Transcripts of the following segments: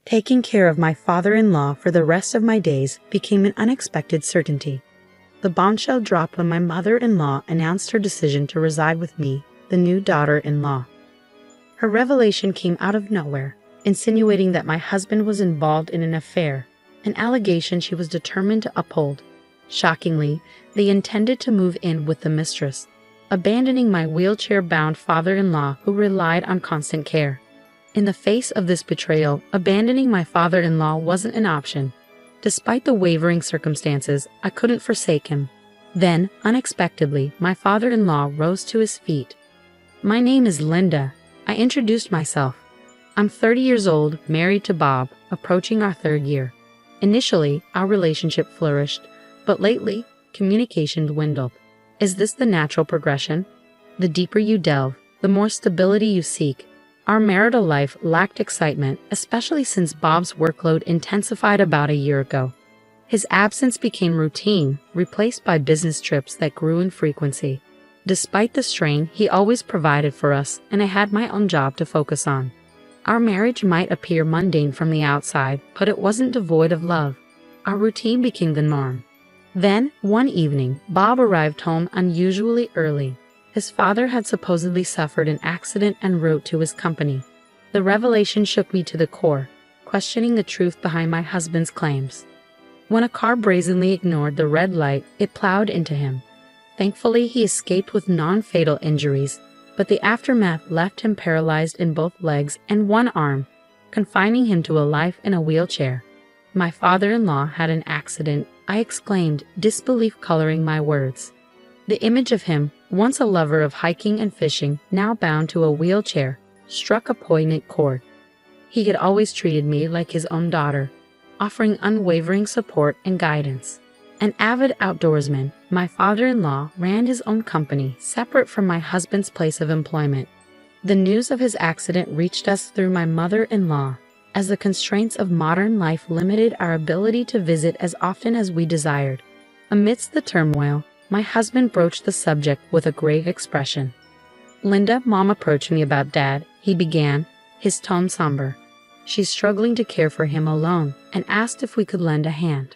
Taking care of my father-in-law for the rest of my days became an unexpected certainty. The bombshell dropped when my mother-in-law announced her decision to reside with me, the new daughter-in-law. Her revelation came out of nowhere, insinuating that my husband was involved in an affair, an allegation she was determined to uphold. Shockingly, they intended to move in with the mistress, abandoning my wheelchair-bound father-in-law who relied on constant care. In the face of this betrayal, abandoning my father-in-law wasn't an option. Despite the wavering circumstances, I couldn't forsake him. Then, unexpectedly, my father-in-law rose to his feet. "My name is Linda," I introduced myself. "I'm 30 years old, married to Bob, approaching our 3rd year. Initially, our relationship flourished, but lately, communication dwindled. Is this the natural progression? The deeper you delve, the more stability you seek." Our marital life lacked excitement, especially since Bob's workload intensified about a year ago. His absence became routine, replaced by business trips that grew in frequency. Despite the strain, he always provided for us, and I had my own job to focus on. Our marriage might appear mundane from the outside, but it wasn't devoid of love. Our routine became the norm. Then, one evening, Bob arrived home unusually early. His father had supposedly suffered an accident en route to his company. The revelation shook me to the core, questioning the truth behind my husband's claims. When a car brazenly ignored the red light, it plowed into him. Thankfully, he escaped with non-fatal injuries, but the aftermath left him paralyzed in both legs and one arm, confining him to a life in a wheelchair. "My father-in-law had an accident," I exclaimed, disbelief coloring my words. The image of him, once a lover of hiking and fishing, now bound to a wheelchair, struck a poignant chord. He had always treated me like his own daughter, offering unwavering support and guidance. An avid outdoorsman, my father-in-law ran his own company separate from my husband's place of employment. The news of his accident reached us through my mother-in-law, as the constraints of modern life limited our ability to visit as often as we desired. Amidst the turmoil, my husband broached the subject with a grave expression. "Linda, Mom approached me about Dad," he began, his tone somber. "She's struggling to care for him alone and asked if we could lend a hand."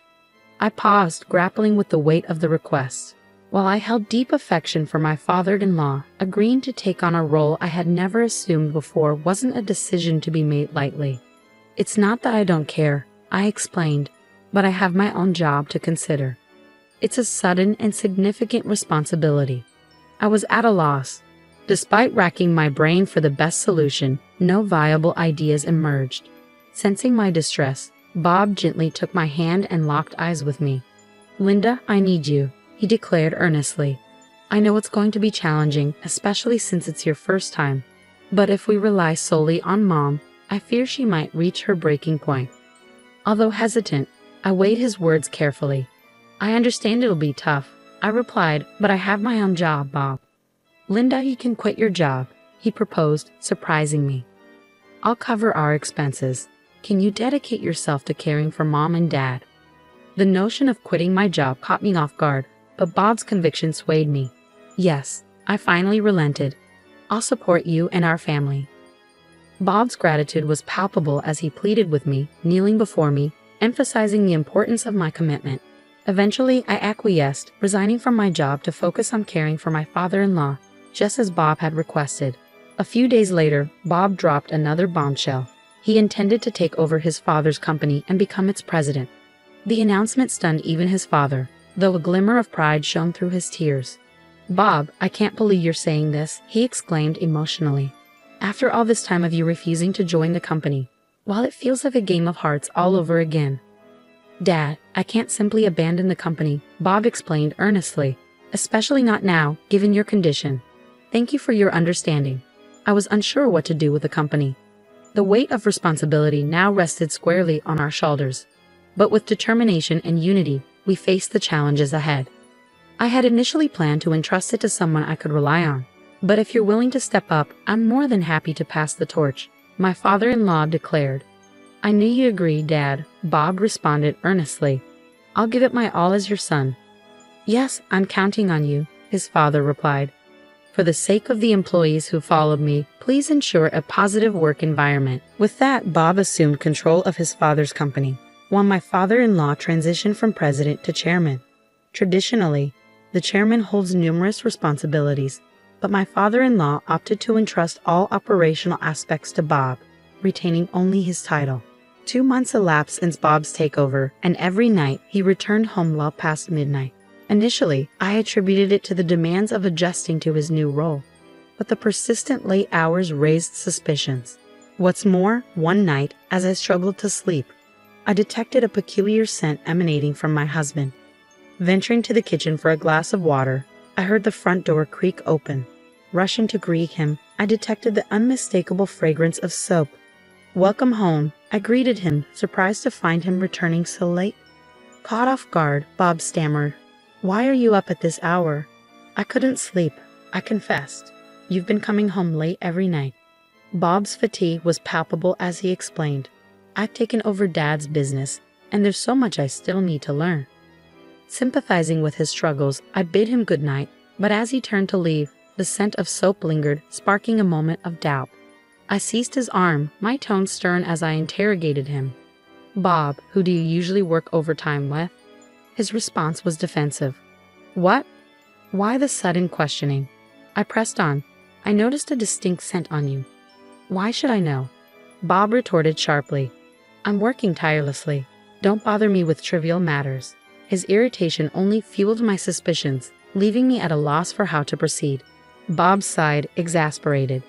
I paused, grappling with the weight of the request. While I held deep affection for my father-in-law, agreeing to take on a role I had never assumed before wasn't a decision to be made lightly. "It's not that I don't care," I explained, "but I have my own job to consider. It's a sudden and significant responsibility." I was at a loss. Despite racking my brain for the best solution, no viable ideas emerged. Sensing my distress, Bob gently took my hand and locked eyes with me. "Linda, I need you," he declared earnestly. "I know it's going to be challenging, especially since it's your first time. But if we rely solely on Mom, I fear she might reach her breaking point." Although hesitant, I weighed his words carefully. "I understand it'll be tough," I replied, "but I have my own job, Bob." "Linda, you can quit your job," he proposed, surprising me. "I'll cover our expenses. Can you dedicate yourself to caring for Mom and Dad?" The notion of quitting my job caught me off guard, but Bob's conviction swayed me. "Yes," I finally relented. "I'll support you and our family." Bob's gratitude was palpable as he pleaded with me, kneeling before me, emphasizing the importance of my commitment. Eventually, I acquiesced, resigning from my job to focus on caring for my father-in-law, just as Bob had requested. A few days later, Bob dropped another bombshell. He intended to take over his father's company and become its president. The announcement stunned even his father, though a glimmer of pride shone through his tears. "Bob, I can't believe you're saying this," he exclaimed emotionally. "After all this time of you refusing to join the company, while it feels like a game of hearts all over again." "Dad, I can't simply abandon the company," Bob explained earnestly, "especially not now, given your condition. Thank you for your understanding. I was unsure what to do with the company." The weight of responsibility now rested squarely on our shoulders. But with determination and unity, we faced the challenges ahead. I had initially planned to entrust it to someone I could rely on. "But if you're willing to step up, I'm more than happy to pass the torch," my father-in-law declared. "I knew you agreed, Dad," Bob responded earnestly. "I'll give it my all as your son." "Yes, I'm counting on you," his father replied. For the sake of the employees who followed me, please ensure a positive work environment. With that, Bob assumed control of his father's company, while my father-in-law transitioned from president to chairman. Traditionally, the chairman holds numerous responsibilities, but my father-in-law opted to entrust all operational aspects to Bob, retaining only his title. 2 months elapsed since Bob's takeover, and every night he returned home well past midnight. Initially, I attributed it to the demands of adjusting to his new role, but the persistent late hours raised suspicions. What's more, one night, as I struggled to sleep, I detected a peculiar scent emanating from my husband. Venturing to the kitchen for a glass of water, I heard the front door creak open. Rushing to greet him, I detected the unmistakable fragrance of soap. "Welcome home," I greeted him, surprised to find him returning so late. Caught off guard, Bob stammered, "Why are you up at this hour?" "I couldn't sleep," I confessed. "You've been coming home late every night." Bob's fatigue was palpable as he explained, "I've taken over Dad's business, and there's so much I still need to learn." Sympathizing with his struggles, I bid him good night, but as he turned to leave, the scent of soap lingered, sparking a moment of doubt. I seized his arm, my tone stern as I interrogated him. "Bob, who do you usually work overtime with?" His response was defensive. "What? Why the sudden questioning?" I pressed on. "I noticed a distinct scent on you." "Why should I know?" Bob retorted sharply. "I'm working tirelessly. Don't bother me with trivial matters." His irritation only fueled my suspicions, leaving me at a loss for how to proceed. Bob sighed, exasperated.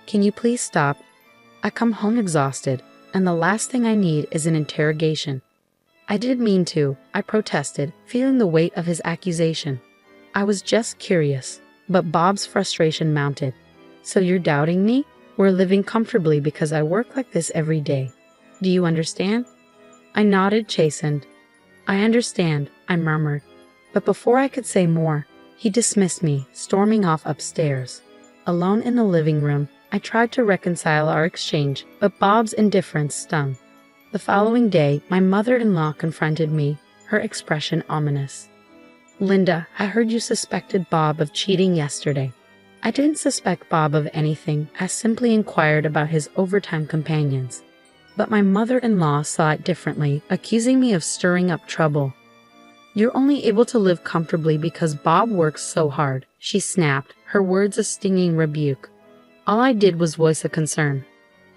"Can you please stop? I come home exhausted, and the last thing I need is an interrogation." "I didn't mean to," I protested, feeling the weight of his accusation. "I was just curious," but Bob's frustration mounted. "So you're doubting me? We're living comfortably because I work like this every day. Do you understand?" I nodded, chastened. "I understand," I murmured. But before I could say more, he dismissed me, storming off upstairs. Alone in the living room, I tried to reconcile our exchange, but Bob's indifference stung. The following day, my mother-in-law confronted me, her expression ominous. "Linda, I heard you suspected Bob of cheating yesterday." I didn't suspect Bob of anything, I simply inquired about his overtime companions. But my mother-in-law saw it differently, accusing me of stirring up trouble. "You're only able to live comfortably because Bob works so hard," she snapped, her words a stinging rebuke. All I did was voice a concern.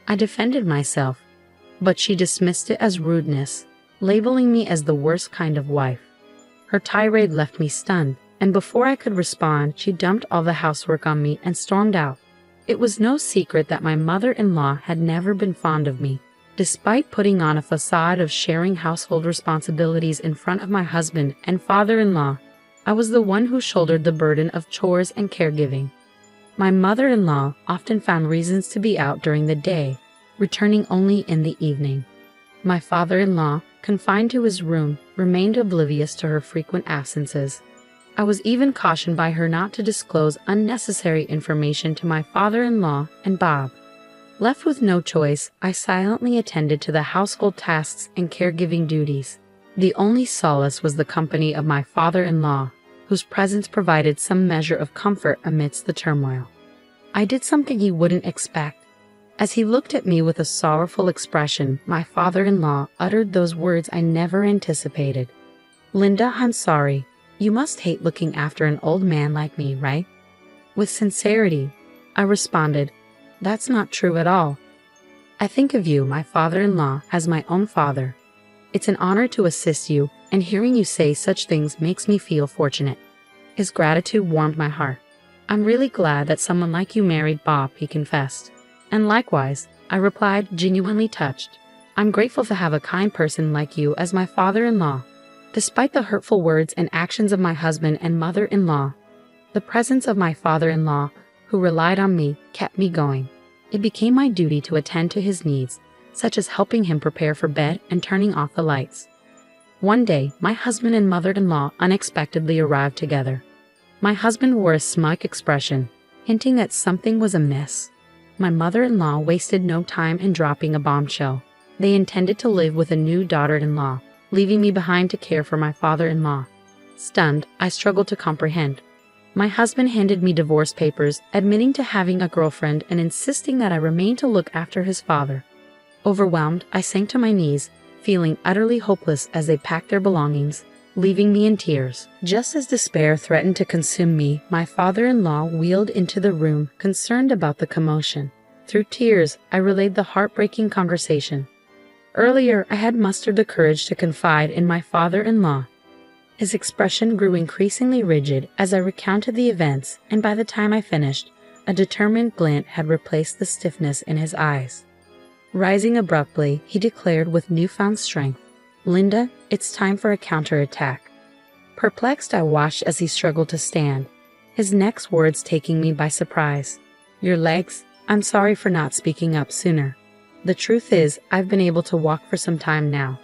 I defended myself, but she dismissed it as rudeness, labeling me as the worst kind of wife. Her tirade left me stunned, and before I could respond, she dumped all the housework on me and stormed out. It was no secret that my mother-in-law had never been fond of me. Despite putting on a facade of sharing household responsibilities in front of my husband and father-in-law, I was the one who shouldered the burden of chores and caregiving. My mother-in-law often found reasons to be out during the day, returning only in the evening. My father-in-law, confined to his room, remained oblivious to her frequent absences. I was even cautioned by her not to disclose unnecessary information to my father-in-law and Bob. Left with no choice, I silently attended to the household tasks and caregiving duties. The only solace was the company of my father-in-law, whose presence provided some measure of comfort amidst the turmoil. I did something he wouldn't expect. As he looked at me with a sorrowful expression, my father-in-law uttered those words I never anticipated. "Linda, I'm sorry. You must hate looking after an old man like me, right?" With sincerity, I responded, "That's not true at all. I think of you, my father-in-law, as my own father. It's an honor to assist you, and hearing you say such things makes me feel fortunate." His gratitude warmed my heart. "I'm really glad that someone like you married Bob," he confessed. "And likewise," I replied, genuinely touched. "I'm grateful to have a kind person like you as my father-in-law." Despite the hurtful words and actions of my husband and mother-in-law, the presence of my father-in-law, who relied on me, kept me going. It became my duty to attend to his needs, such as helping him prepare for bed and turning off the lights. One day, my husband and mother-in-law unexpectedly arrived together. My husband wore a smug expression, hinting that something was amiss. My mother-in-law wasted no time in dropping a bombshell. They intended to live with a new daughter-in-law, leaving me behind to care for my father-in-law. Stunned, I struggled to comprehend. My husband handed me divorce papers, admitting to having a girlfriend and insisting that I remain to look after his father. Overwhelmed, I sank to my knees, feeling utterly hopeless as they packed their belongings, leaving me in tears. Just as despair threatened to consume me, my father-in-law wheeled into the room, concerned about the commotion. Through tears, I relayed the heartbreaking conversation. Earlier, I had mustered the courage to confide in my father-in-law. His expression grew increasingly rigid as I recounted the events, and by the time I finished, a determined glint had replaced the stiffness in his eyes. Rising abruptly, he declared with newfound strength, "Linda, it's time for a counterattack." Perplexed, I watched as he struggled to stand, his next words taking me by surprise. "Your legs? I'm sorry for not speaking up sooner. The truth is, I've been able to walk for some time now."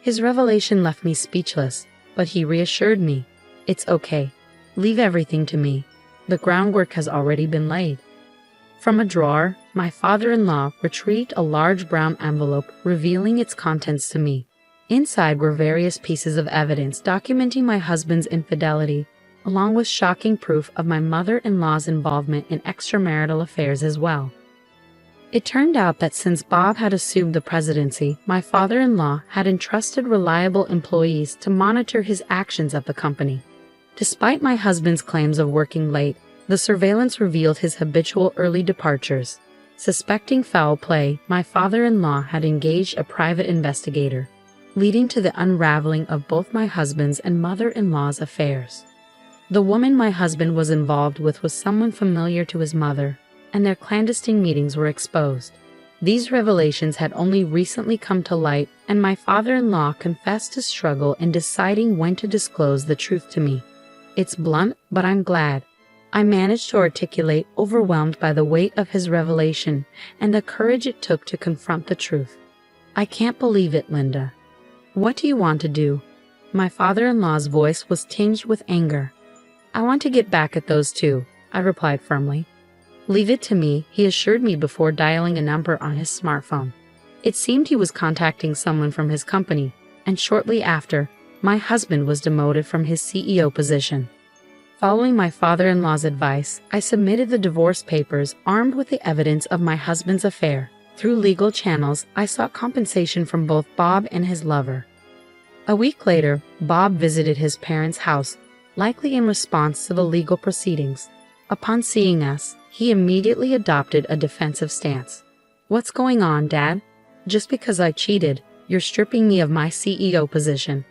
His revelation left me speechless, but he reassured me. "It's okay. Leave everything to me. The groundwork has already been laid." From a drawer, my father-in-law retrieved a large brown envelope, revealing its contents to me. Inside were various pieces of evidence documenting my husband's infidelity, along with shocking proof of my mother-in-law's involvement in extramarital affairs as well. It turned out that since Bob had assumed the presidency, my father-in-law had entrusted reliable employees to monitor his actions at the company. Despite my husband's claims of working late, the surveillance revealed his habitual early departures. Suspecting foul play, my father-in-law had engaged a private investigator, leading to the unraveling of both my husband's and mother-in-law's affairs. The woman my husband was involved with was someone familiar to his mother, and their clandestine meetings were exposed. These revelations had only recently come to light, and my father-in-law confessed his struggle in deciding when to disclose the truth to me. "It's blunt, but I'm glad," I managed to articulate, overwhelmed by the weight of his revelation and the courage it took to confront the truth. "I can't believe it, Linda. What do you want to do?" My father-in-law's voice was tinged with anger. "I want to get back at those two," I replied firmly. "Leave it to me," he assured me before dialing a number on his smartphone. It seemed he was contacting someone from his company, and shortly after, my husband was demoted from his CEO position. Following my father-in-law's advice, I submitted the divorce papers armed with the evidence of my husband's affair. Through legal channels, I sought compensation from both Bob and his lover. A week later, Bob visited his parents' house, likely in response to the legal proceedings. Upon seeing us, he immediately adopted a defensive stance. "What's going on, Dad? Just because I cheated, you're stripping me of my CEO position."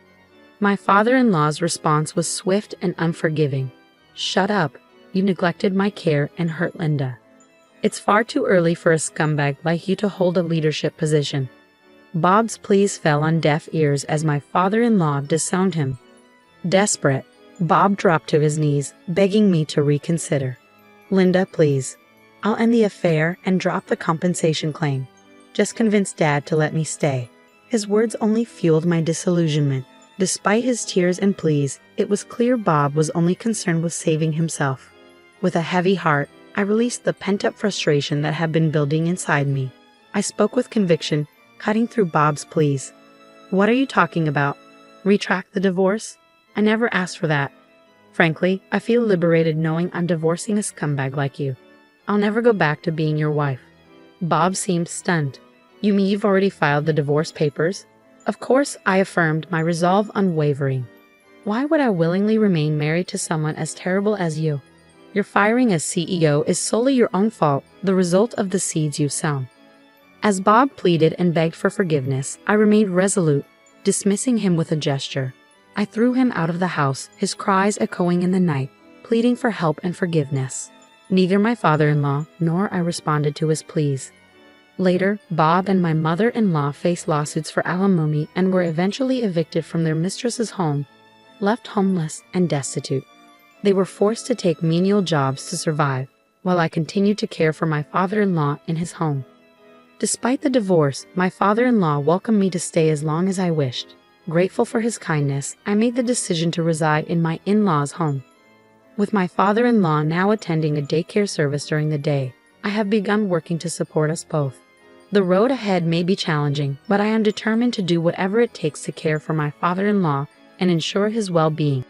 My father-in-law's response was swift and unforgiving. "Shut up. You neglected my care and hurt Linda. It's far too early for a scumbag like you to hold a leadership position." Bob's pleas fell on deaf ears as my father-in-law disowned him. Desperate, Bob dropped to his knees, begging me to reconsider. "Linda, please. I'll end the affair and drop the compensation claim. Just convince Dad to let me stay." His words only fueled my disillusionment. Despite his tears and pleas, it was clear Bob was only concerned with saving himself. With a heavy heart, I released the pent-up frustration that had been building inside me. I spoke with conviction, cutting through Bob's pleas. "What are you talking about? Retract the divorce? I never asked for that. Frankly, I feel liberated knowing I'm divorcing a scumbag like you. I'll never go back to being your wife." Bob seemed stunned. "You mean you've already filed the divorce papers?" Of course, I affirmed, my resolve unwavering. "Why would I willingly remain married to someone as terrible as you? Your firing as CEO is solely your own fault, the result of the seeds you've sown." As Bob pleaded and begged for forgiveness, I remained resolute, dismissing him with a gesture. I threw him out of the house, his cries echoing in the night, pleading for help and forgiveness. Neither my father-in-law nor I responded to his pleas. Later, Bob and my mother-in-law faced lawsuits for alimony and were eventually evicted from their mistress's home, left homeless and destitute. They were forced to take menial jobs to survive, while I continued to care for my father-in-law in his home. Despite the divorce, my father-in-law welcomed me to stay as long as I wished. Grateful for his kindness, I made the decision to reside in my in-laws' home. With my father-in-law now attending a daycare service during the day, I have begun working to support us both. The road ahead may be challenging, but I am determined to do whatever it takes to care for my father-in-law and ensure his well-being.